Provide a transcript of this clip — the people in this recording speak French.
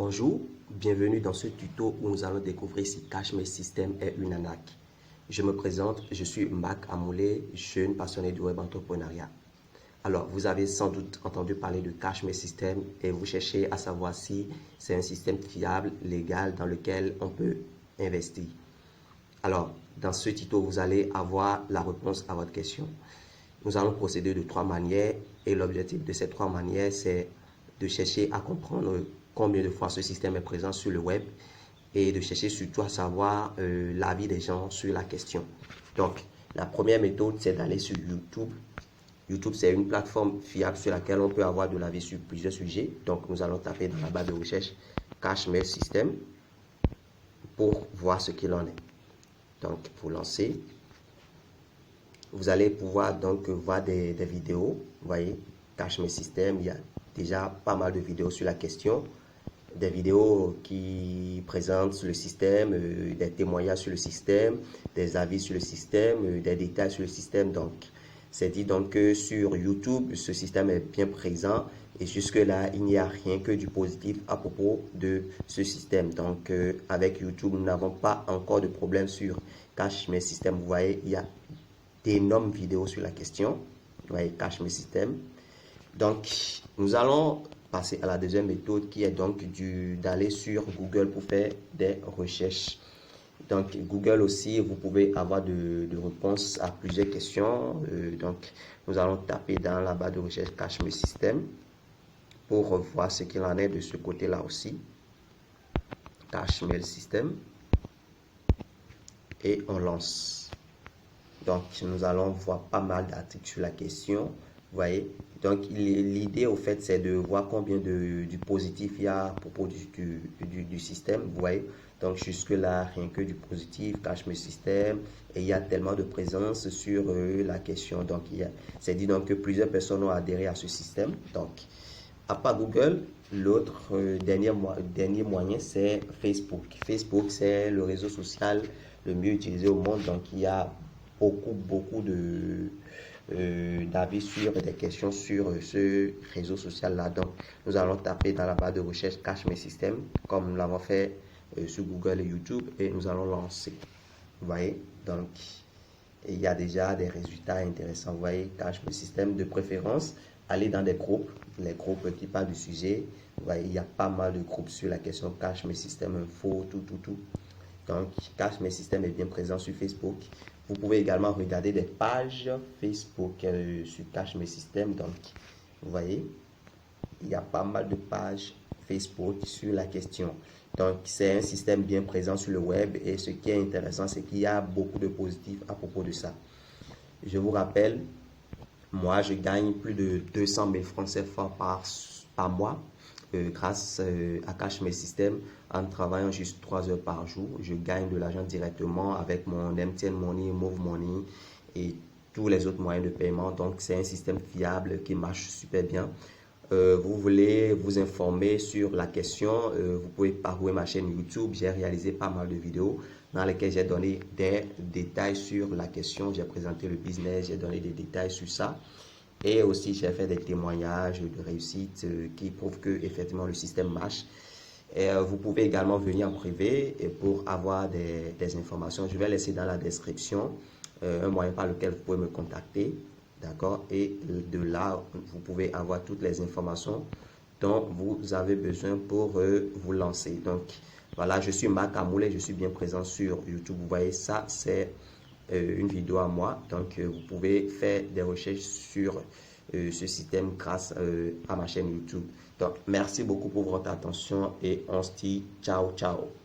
Bonjour, bienvenue dans ce tuto où nous allons découvrir si CashMe System est une arnaque. Je me présente, je suis Mac Amoulé, jeune passionné du web entrepreneuriat. Alors, vous avez sans doute entendu parler de CashMe System et vous cherchez à savoir si c'est un système fiable, légal, dans lequel on peut investir. Alors, dans ce tuto, vous allez avoir la réponse à votre question. Nous allons procéder de 3 manières et l'objectif de ces 3 manières, c'est de chercher à comprendre combien de fois ce système est présent sur le web et de chercher surtout à savoir l'avis des gens sur la question. Donc, la première méthode, c'est d'aller sur YouTube. YouTube, c'est une plateforme fiable sur laquelle on peut avoir de l'avis sur plusieurs sujets. Donc, nous allons taper dans la barre de recherche CashMe System pour voir ce qu'il en est. Donc, pour lancer, vous allez pouvoir donc voir des vidéos. Vous voyez, CashMe System, il y a déjà pas mal de vidéos sur la question. Des vidéos qui présentent le système, des témoignages sur le système, des avis sur le système, des détails sur le système. Donc, c'est dit donc que sur YouTube, ce système est bien présent et jusque-là, il n'y a rien que du positif à propos de ce système. Donc, avec YouTube, nous n'avons pas encore de problème sur CashMe System. Vous voyez, il y a d'énormes vidéos sur la question. Vous voyez, CashMe System. Donc, nous allons passer à la deuxième méthode qui est donc d'aller sur Google pour faire des recherches. Donc, Google aussi, vous pouvez avoir de réponses à plusieurs questions. Donc, nous allons taper dans la barre de recherche CashMe System pour voir ce qu'il en est de ce côté-là aussi. CashMe System. Et on lance. Donc, nous allons voir pas mal d'articles sur la question. Vous voyez, donc l'idée au fait c'est de voir combien du positif il y a à propos du système. Vous voyez, donc jusque là rien que du positif, CashMe System, et il y a tellement de présence sur la question. Donc c'est dit donc que plusieurs personnes ont adhéré à ce système. Donc à part Google, l'autre dernier moyen c'est Facebook. Facebook c'est le réseau social le mieux utilisé au monde. Donc il y a beaucoup d'avis sur des questions sur ce réseau social là. Donc nous allons taper dans la barre de recherche CashMe System comme nous l'avons fait sur Google et YouTube et nous allons lancer. Vous voyez, donc il y a déjà des résultats intéressants. Vous voyez, CashMe System, de préférence allez dans des groupes, les groupes qui parlent du sujet. Vous voyez, il y a pas mal de groupes sur la question CashMe System info, tout. Donc, CashMe System est bien présent sur Facebook. Vous pouvez également regarder des pages Facebook sur CashMe System. Donc, vous voyez, il y a pas mal de pages Facebook sur la question. Donc, c'est un système bien présent sur le web et ce qui est intéressant, c'est qu'il y a beaucoup de positifs à propos de ça. Je vous rappelle, moi, je gagne plus de 200 000 francs CFA par mois. Grâce à CashMe System, en travaillant juste 3 heures par jour, je gagne de l'argent directement avec mon MTN Money, Move Money et tous les autres moyens de paiement. Donc, c'est un système fiable qui marche super bien. Vous voulez vous informer sur la question, vous pouvez parcourir ma chaîne YouTube. J'ai réalisé pas mal de vidéos dans lesquelles j'ai donné des détails sur la question. J'ai présenté le business, j'ai donné des détails sur ça. Et aussi, j'ai fait des témoignages de réussite qui prouvent que effectivement le système marche. Et, vous pouvez également venir en privé et pour avoir des informations. Je vais laisser dans la description un moyen par lequel vous pouvez me contacter. D'accord? Et de là, vous pouvez avoir toutes les informations dont vous avez besoin pour vous lancer. Donc, voilà, je suis Mac Amoulé, je suis bien présent sur YouTube. Vous voyez, ça, c'est une vidéo à moi. Donc, vous pouvez faire des recherches sur ce système grâce à ma chaîne YouTube. Donc, merci beaucoup pour votre attention et on se dit ciao, ciao.